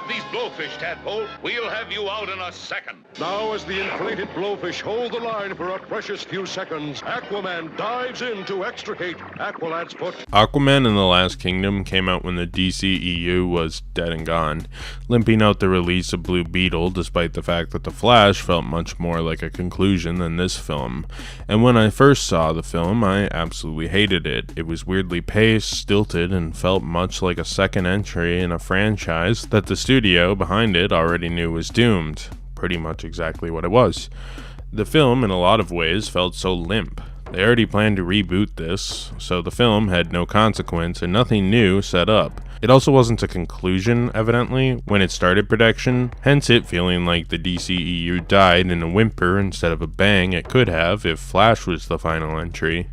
these blowfish, Tadpole. We'll have you out in a second. Now, as the inflated blowfish hold the line for a precious few seconds, Aquaman dives in to extricate Aqualad's foot. Aquaman and the Last Kingdom came out when the DCEU was dead and gone, limping out the release of Blue Beetle, despite the fact that The Flash felt much more like a conclusion than this film. And when I first saw the film, I absolutely hated it. It was weirdly paced, stilted, and felt much like a second entry in a franchise that the studio behind it already knew was doomed. Pretty much exactly what it was. The film, in a lot of ways, felt so limp. They already planned to reboot this, so the film had no consequence and nothing new set up. It also wasn't a conclusion, evidently, when it started production, hence it feeling like the DCEU died in a whimper instead of a bang it could have if Flash was the final entry.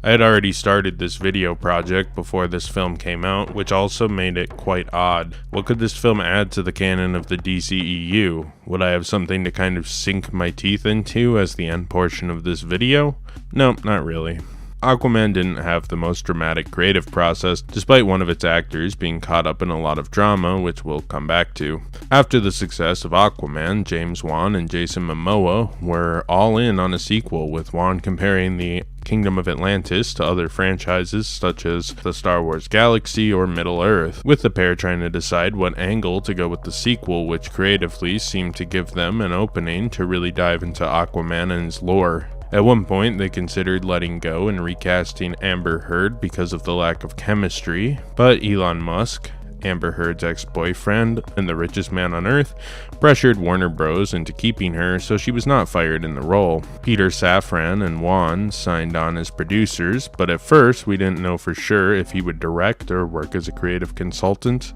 I had already started this video project before this film came out, which also made it quite odd. What could this film add to the canon of the DCEU? Would I have something to kind of sink my teeth into as the end portion of this video? No, not really. Aquaman didn't have the most dramatic creative process, despite one of its actors being caught up in a lot of drama, which we'll come back to. After the success of Aquaman, James Wan and Jason Momoa were all in on a sequel, with Wan comparing the Kingdom of Atlantis to other franchises such as the Star Wars Galaxy or Middle-earth, with the pair trying to decide what angle to go with the sequel, which creatively seemed to give them an opening to really dive into Aquaman and his lore. At one point, they considered letting go and recasting Amber Heard because of the lack of chemistry, but Elon Musk, Amber Heard's ex-boyfriend and the richest man on Earth, pressured Warner Bros. Into keeping her, so she was not fired in the role. Peter Safran and Wan signed on as producers, but at first we didn't know for sure if he would direct or work as a creative consultant,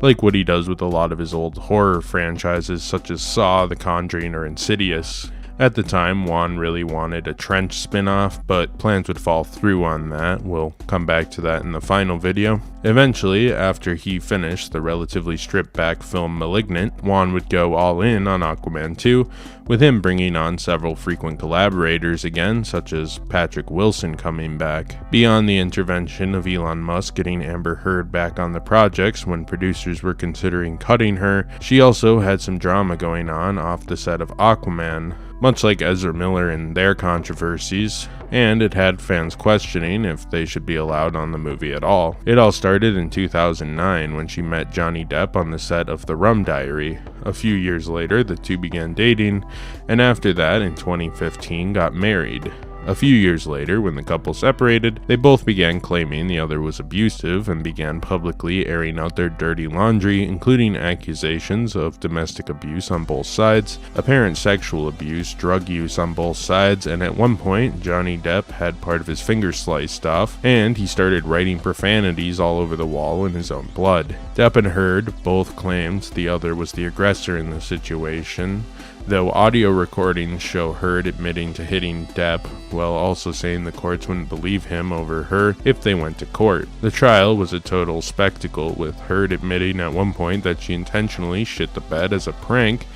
like what he does with a lot of his old horror franchises such as Saw, The Conjuring, or Insidious. At the time, Wan really wanted a Trench spin-off, but plans would fall through on that. We'll come back to that in the final video. Eventually, after he finished the relatively stripped-back film Malignant, Wan would go all in on Aquaman 2, with him bringing on several frequent collaborators again, such as Patrick Wilson coming back. Beyond the intervention of Elon Musk getting Amber Heard back on the projects when producers were considering cutting her, she also had some drama going on off the set of Aquaman, much like Ezra Miller and their controversies, and it had fans questioning if they should be allowed on the movie at all. It all started in 2009 when she met Johnny Depp on the set of The Rum Diary. A few years later, the two began dating, and after that, in 2015, got married. A few years later, when the couple separated, they both began claiming the other was abusive and began publicly airing out their dirty laundry, including accusations of domestic abuse on both sides, apparent sexual abuse, drug use on both sides, and at one point, Johnny Depp had part of his finger sliced off, and he started writing profanities all over the wall in his own blood. Depp and Heard both claimed the other was the aggressor in the situation, though audio recordings show Heard admitting to hitting Depp, while also saying the courts wouldn't believe him over her if they went to court. The trial was a total spectacle, with Heard admitting at one point that she intentionally shit the bed as a prank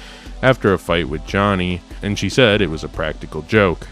after a fight with Johnny, and she said it was a practical joke.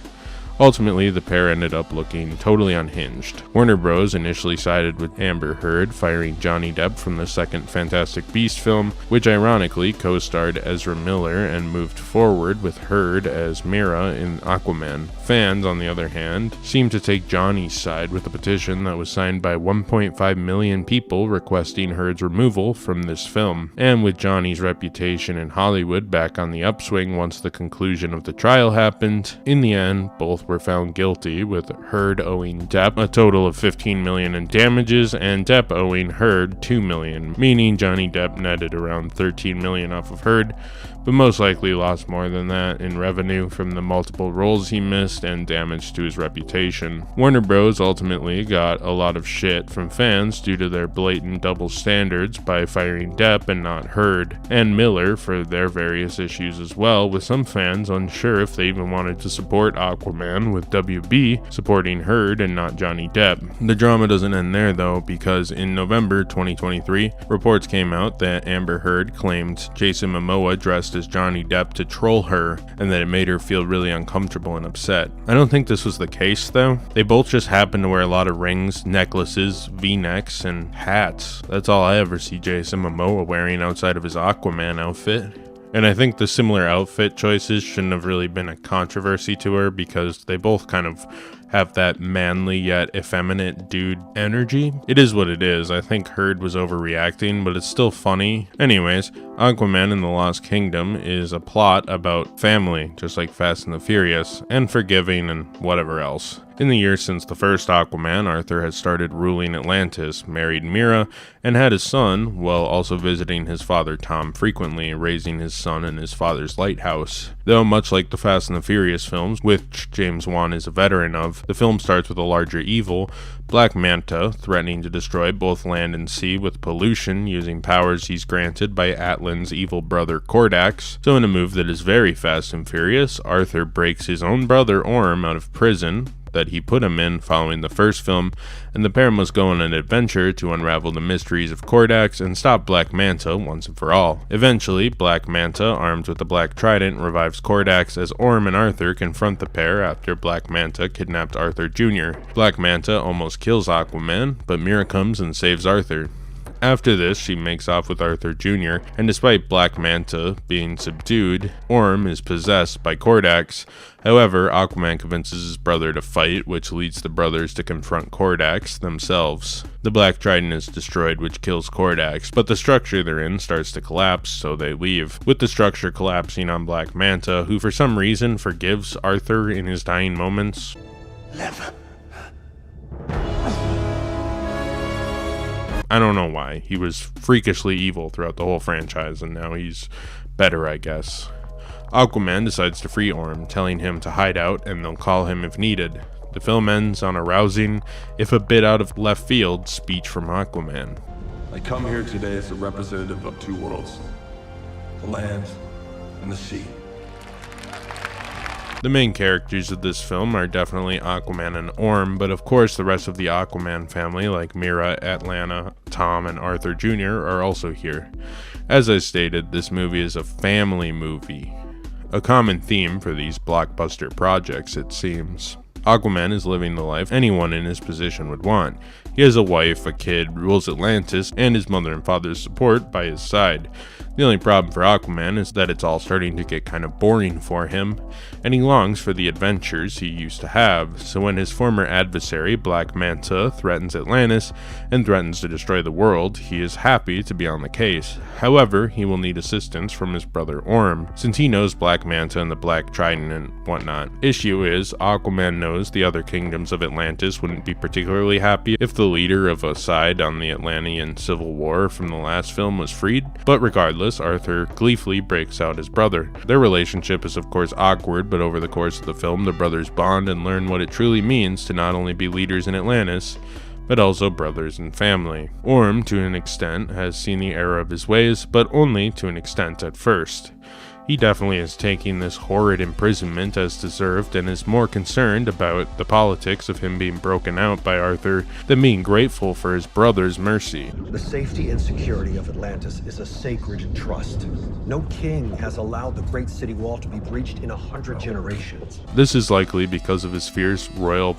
Ultimately, the pair ended up looking totally unhinged. Warner Bros. Initially sided with Amber Heard, firing Johnny Depp from the second Fantastic Beasts film, which ironically co-starred Ezra Miller, and moved forward with Heard as Mera in Aquaman. Fans, on the other hand, seemed to take Johnny's side with a petition that was signed by 1.5 million people requesting Heard's removal from this film. And with Johnny's reputation in Hollywood back on the upswing once the conclusion of the trial happened, in the end, both were found guilty, with Heard owing Depp a total of $15 million in damages and Depp owing Heard $2 million, meaning Johnny Depp netted around $13 million off of Heard, but most likely lost more than that in revenue from the multiple roles he missed and damage to his reputation. Warner Bros. Ultimately got a lot of shit from fans due to their blatant double standards by firing Depp and not Heard, and Miller for their various issues as well, with some fans unsure if they even wanted to support Aquaman, with WB supporting Heard and not Johnny Depp. The drama doesn't end there though, because in November 2023, reports came out that Amber Heard claimed Jason Momoa dressed cast as Johnny Depp to troll her, and that it made her feel really uncomfortable and upset. I don't think this was the case though. They both just happen to wear a lot of rings, necklaces, v-necks, and hats. That's all I ever see Jason Momoa wearing outside of his Aquaman outfit. And I think the similar outfit choices shouldn't have really been a controversy to her, because they both kind of have that manly yet effeminate dude energy. It is what it is. I think Heard was overreacting, but it's still funny. Anyways, Aquaman and the Lost Kingdom is a plot about family, just like Fast and the Furious, and forgiving and whatever else. In the years since the first Aquaman, Arthur had started ruling Atlantis, married Mira, and had a son, while also visiting his father Tom frequently, raising his son in his father's lighthouse. Though much like the Fast and the Furious films, which James Wan is a veteran of, the film starts with a larger evil, Black Manta, threatening to destroy both land and sea with pollution using powers he's granted by Atlan's evil brother Kordax. So in a move that is very Fast and Furious, Arthur breaks his own brother Orm out of prison that he put him in following the first film, and the pair must go on an adventure to unravel the mysteries of Kordax and stop Black Manta once and for all. Eventually, Black Manta, armed with the Black Trident, revives Kordax as Orm and Arthur confront the pair after Black Manta kidnapped Arthur Jr. Black Manta almost kills Aquaman, but Mira comes and saves Arthur. After this, she makes off with Arthur Jr., and despite Black Manta being subdued, Orm is possessed by Kordax. However, Aquaman convinces his brother to fight, which leads the brothers to confront Kordax themselves. The Black Trident is destroyed, which kills Kordax, but the structure they're in starts to collapse, so they leave, with the structure collapsing on Black Manta, who for some reason forgives Arthur in his dying moments. I don't know why. He was freakishly evil throughout the whole franchise, and now he's better, I guess. Aquaman decides to free Orm, telling him to hide out, and they'll call him if needed. The film ends on a rousing, if a bit out of left field, speech from Aquaman. I come here today as a representative of two worlds, the land and the sea. The main characters of this film are definitely Aquaman and Orm, but of course the rest of the Aquaman family, like Mira, Atlanta, Tom, and Arthur Jr., are also here. As I stated, this movie is a family movie. A common theme for these blockbuster projects, it seems. Aquaman is living the life anyone in his position would want. He has a wife, a kid, rules Atlantis, and his mother and father's support by his side. The only problem for Aquaman is that it's all starting to get kind of boring for him, and he longs for the adventures he used to have, so when his former adversary, Black Manta, threatens Atlantis and threatens to destroy the world, he is happy to be on the case. However, he will need assistance from his brother Orm, since he knows Black Manta and the Black Trident and whatnot. Issue is, Aquaman knows the other kingdoms of Atlantis wouldn't be particularly happy if the leader of a side on the Atlantean Civil War from the last film was freed, but regardless, Arthur gleefully breaks out his brother. Their relationship is of course awkward, but over the course of the film, the brothers bond and learn what it truly means to not only be leaders in Atlantis, but also brothers and family. Orm, to an extent, has seen the error of his ways, but only to an extent at first. He definitely is taking this horrid imprisonment as deserved and is more concerned about the politics of him being broken out by Arthur than being grateful for his brother's mercy. The safety and security of Atlantis is a sacred trust. No king has allowed the Great City Wall to be breached in 100 generations. This is likely because of his fierce royal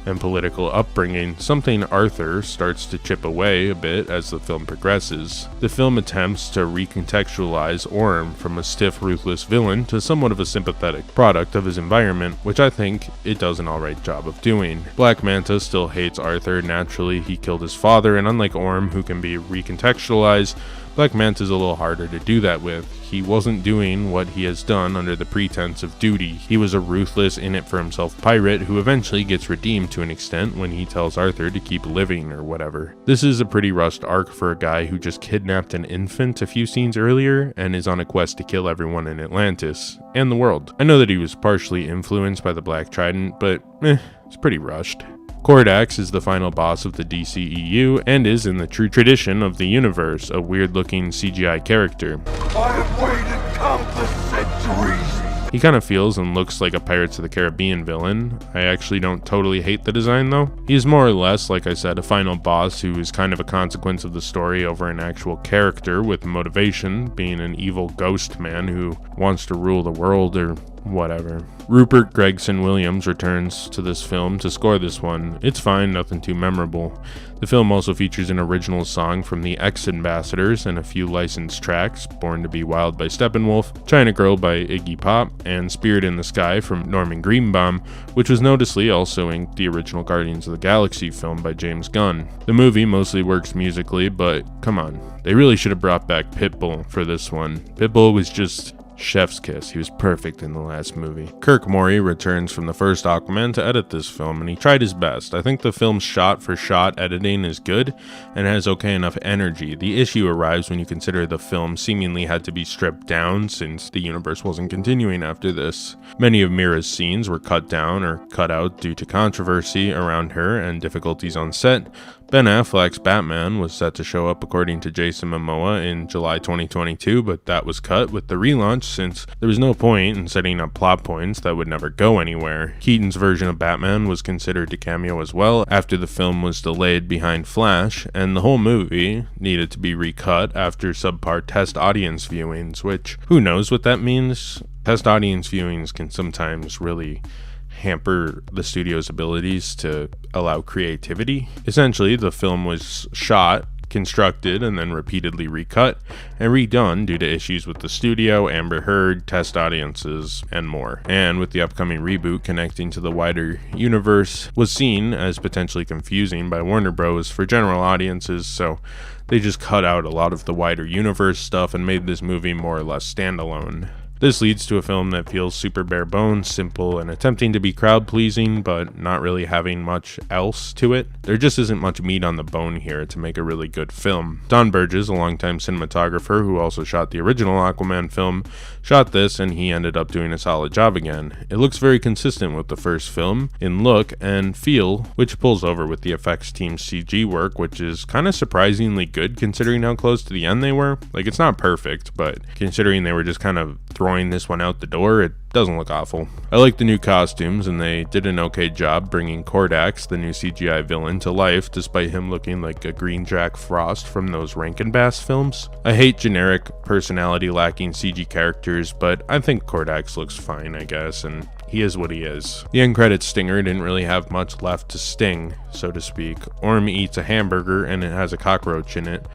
and political upbringing, something Arthur starts to chip away a bit as the film progresses. The film attempts to recontextualize Orm from a stiff, ruthless villain to somewhat of a sympathetic product of his environment, which I think it does an alright job of doing. Black Manta still hates Arthur. Naturally, he killed his father, and unlike Orm, who can be recontextualized, Black Manta is a little harder to do that with. He wasn't doing what he has done under the pretense of duty. He was a ruthless, in-it-for-himself pirate who eventually gets redeemed to an extent when he tells Arthur to keep living or whatever. This is a pretty rushed arc for a guy who just kidnapped an infant a few scenes earlier and is on a quest to kill everyone in Atlantis and the world. I know that he was partially influenced by the Black Trident, but it's pretty rushed. Kordax is the final boss of the DCEU and is, in the true tradition of the universe, a weird-looking CGI character. I have waited countless centuries He kind of feels and looks like a Pirates of the Caribbean villain. I actually don't totally hate the design though. He is more or less, like I said, a final boss who is kind of a consequence of the story over an actual character with motivation, being an evil ghost man who wants to rule the world or whatever. Rupert Gregson Williams returns to this film to score this one. It's fine, nothing too memorable. The film also features an original song from the X-Ambassadors and a few licensed tracks, Born to be Wild by Steppenwolf, China Girl by Iggy Pop, and Spirit in the Sky from Norman Greenbaum, which was noticeably also in the original Guardians of the Galaxy film by James Gunn. The movie mostly works musically, but come on, they really should have brought back Pitbull for this one. Pitbull was just chef's kiss. He was perfect in the last movie. Kirk Morey returns from the first Aquaman to edit this film, and he tried his best. I think the film's shot-for-shot editing is good and has okay enough energy. The issue arrives when you consider the film seemingly had to be stripped down since the universe wasn't continuing after this. Many of Mira's scenes were cut down or cut out due to controversy around her and difficulties on set. Ben Affleck's Batman was set to show up according to Jason Momoa in July 2022, but that was cut with the relaunch since there was no point in setting up plot points that would never go anywhere. Keaton's version of Batman was considered to cameo as well after the film was delayed behind Flash, and the whole movie needed to be recut after subpar test audience viewings, which who knows what that means? Test audience viewings can sometimes really hamper the studio's abilities to allow creativity. Essentially, the film was shot, constructed, and then repeatedly recut and redone due to issues with the studio, Amber Heard, test audiences, and more. And with the upcoming reboot connecting to the wider universe was seen as potentially confusing by Warner Bros. For general audiences, so they just cut out a lot of the wider universe stuff and made this movie more or less standalone. This leads to a film that feels super bare bones, simple, and attempting to be crowd-pleasing, but not really having much else to it. There just isn't much meat on the bone here to make a really good film. Don Burgess, a longtime cinematographer who also shot the original Aquaman film, shot this, and he ended up doing a solid job again. It looks very consistent with the first film in look and feel, which pulls over with the effects team's CG work, which is kind of surprisingly good considering how close to the end they were. Like, it's not perfect, but considering they were just kind of throwing this one out the door, it doesn't look awful. I like the new costumes, and they did an okay job bringing Kordax, the new CGI villain, to life despite him looking like a green Jack Frost from those Rankin Bass films. I hate generic, personality lacking CG characters, but I think Kordax looks fine, I guess, and he is what he is. The end credits stinger didn't really have much left to sting, so to speak. Orm eats a hamburger and it has a cockroach in it.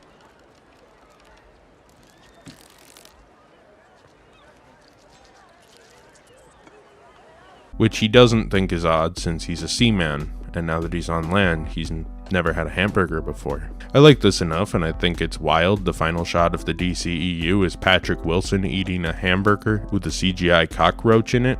Which he doesn't think is odd since he's a seaman, and now that he's on land, he's never had a hamburger before. I like this enough, and I think it's wild. The final shot of the DCEU is Patrick Wilson eating a hamburger with a CGI cockroach in it.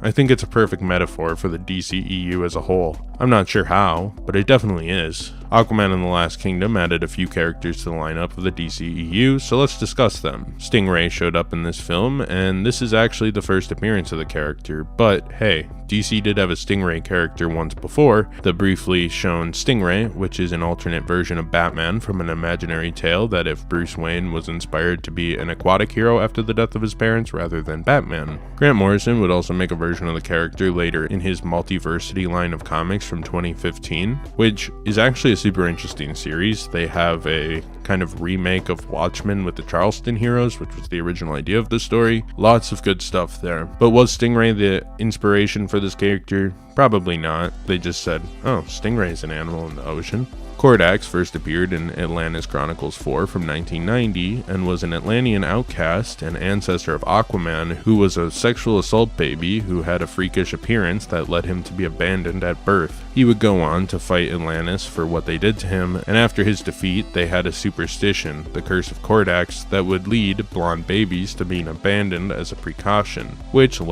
I think it's a perfect metaphor for the DCEU as a whole. I'm not sure how, but it definitely is. Aquaman and the Last Kingdom added a few characters to the lineup of the DCEU, so let's discuss them. Stingray showed up in this film, and this is actually the first appearance of the character, but hey, DC did have a Stingray character once before, the briefly shown Stingray, which is an alternate version of Batman from an imaginary tale that if Bruce Wayne was inspired to be an aquatic hero after the death of his parents rather than Batman. Grant Morrison would also make a version of the character later in his Multiversity line of comics from 2015, which is actually a super interesting series. They have a kind of remake of Watchmen with the Charleston heroes, which was the original idea of the story. Lots of good stuff there. But was Stingray the inspiration for this character? Probably not. They just said, oh, Stingray is an animal in the ocean. Kordax first appeared in Atlantis Chronicles 4 from 1990 and was an Atlantean outcast and ancestor of Aquaman, who was a sexual assault baby who had a freakish appearance that led him to be abandoned at birth. He would go on to fight Atlantis for what they did to him, and after his defeat, they had a superstition, the Curse of Kordax, that would lead blonde babies to being abandoned as a precaution, which,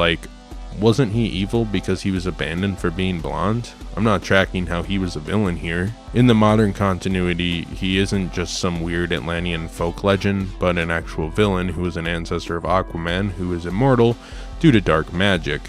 wasn't he evil because he was abandoned for being blonde? I'm not tracking how he was a villain here. In the modern continuity, he isn't just some weird Atlantean folk legend, but an actual villain who is an ancestor of Aquaman who is immortal due to dark magic.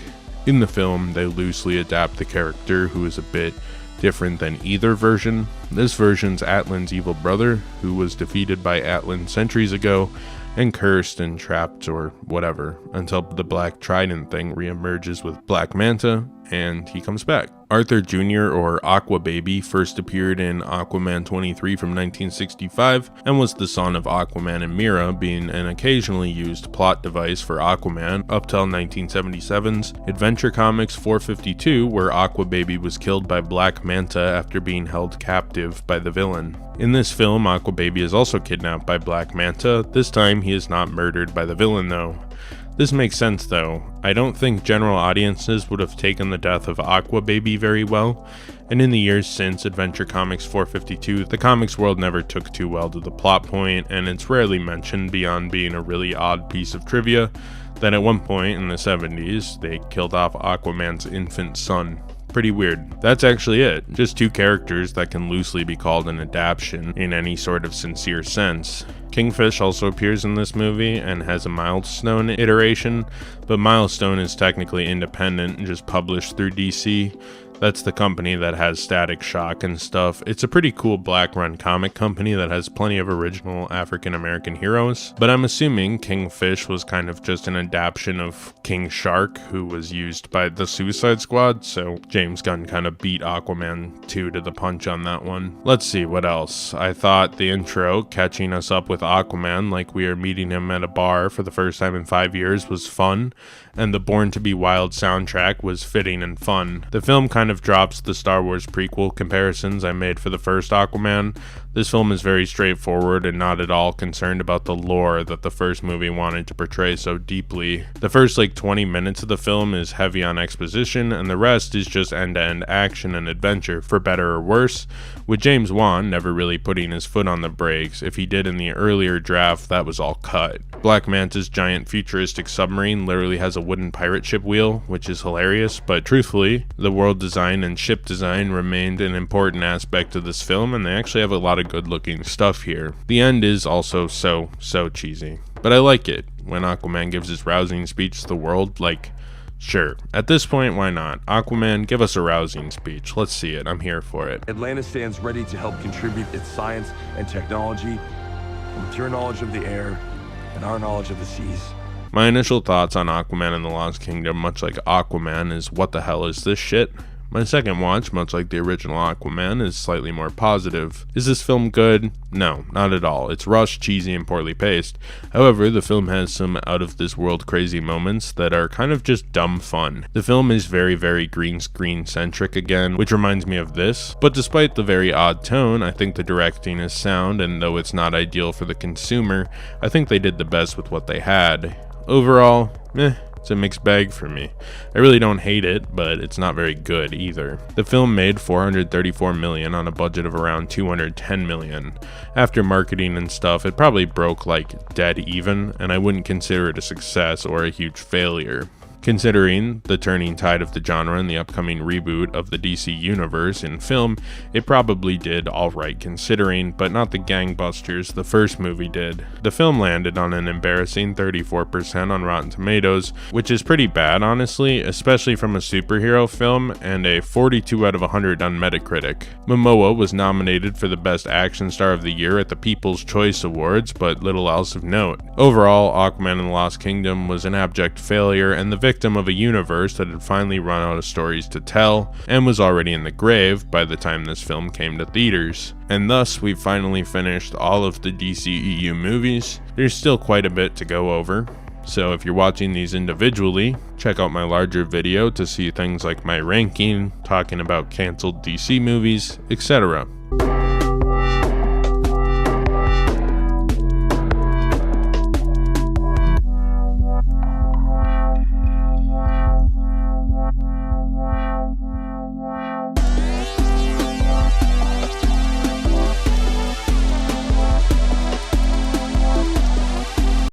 In the film, they loosely adapt the character who is a bit different than either version. This version's Atlan's evil brother, who was defeated by Atlan centuries ago, and cursed and trapped or whatever, until the Black Trident thing reemerges with Black Manta, and he comes back. Arthur Jr. or Aquababy first appeared in Aquaman 23 from 1965 and was the son of Aquaman and Mera, being an occasionally used plot device for Aquaman up till 1977's Adventure Comics 452, where Aquababy was killed by Black Manta after being held captive by the villain. In this film, Aquababy is also kidnapped by Black Manta. This time he is not murdered by the villain though. This makes sense though. I don't think general audiences would have taken the death of Aquababy very well, and in the years since Adventure Comics 452, the comics world never took too well to the plot point, and it's rarely mentioned beyond being a really odd piece of trivia that at one point in the 70s, they killed off Aquaman's infant son. Pretty weird. That's actually it. Just two characters that can loosely be called an adaptation in any sort of sincere sense. Kingfish also appears in this movie and has a Milestone iteration, but Milestone is technically independent and just published through DC. That's the company that has Static Shock and stuff. It's a pretty cool black run comic company that has plenty of original African American heroes, but I'm assuming Kingfish was kind of just an adaptation of King Shark, who was used by the Suicide Squad, so James Gunn kind of beat Aquaman 2 to the punch on that one. Let's see, what else? I thought the intro, catching us up with Aquaman like we are meeting him at a bar for the first time in 5 years, was fun, and the Born to Be Wild soundtrack was fitting and fun. The film kind of drops the Star Wars prequel comparisons I made for the first Aquaman. This film is very straightforward and not at all concerned about the lore that the first movie wanted to portray so deeply. The first 20 minutes of the film is heavy on exposition, and the rest is just end-to-end action and adventure, for better or worse, with James Wan never really putting his foot on the brakes. If he did in the earlier draft, that was all cut. Black Manta's giant futuristic submarine literally has a wooden pirate ship wheel, which is hilarious, but truthfully, the world design and ship design remained an important aspect of this film, and they actually have a lot of good looking stuff here. The end is also so cheesy, but I like it. When Aquaman gives his rousing speech to the world, sure, at this point, why not? Aquaman, give us a rousing speech. Let's see it. I'm here for it. Atlantis stands ready to help contribute its science and technology with your knowledge of the air and our knowledge of the seas. My initial thoughts on Aquaman and the Lost Kingdom, much like Aquaman, is what the hell is this shit? My second watch, much like the original Aquaman, is slightly more positive. Is this film good? No, not at all. It's rushed, cheesy, and poorly paced. However, the film has some out-of-this-world crazy moments that are kind of just dumb fun. The film is very green screen centric again, which reminds me of this, but despite the very odd tone, I think the directing is sound, and though it's not ideal for the consumer, I think they did the best with what they had. Overall, it's a mixed bag for me. I really don't hate it, but it's not very good either. The film made $434 million on a budget of around $210 million. After marketing and stuff, it probably broke dead even, and I wouldn't consider it a success or a huge failure. Considering the turning tide of the genre and the upcoming reboot of the DC universe in film, it probably did alright considering, but not the gangbusters the first movie did. The film landed on an embarrassing 34% on Rotten Tomatoes, which is pretty bad honestly, especially from a superhero film, and a 42 out of 100 on Metacritic. Momoa was nominated for the Best Action Star of the Year at the People's Choice Awards, but little else of note. Overall, Aquaman and the Lost Kingdom was an abject failure, and the victim of a universe that had finally run out of stories to tell, and was already in the grave by the time this film came to theaters. And thus, we've finally finished all of the DCEU movies. There's still quite a bit to go over, so if you're watching these individually, check out my larger video to see things like my ranking, talking about canceled DC movies, etc.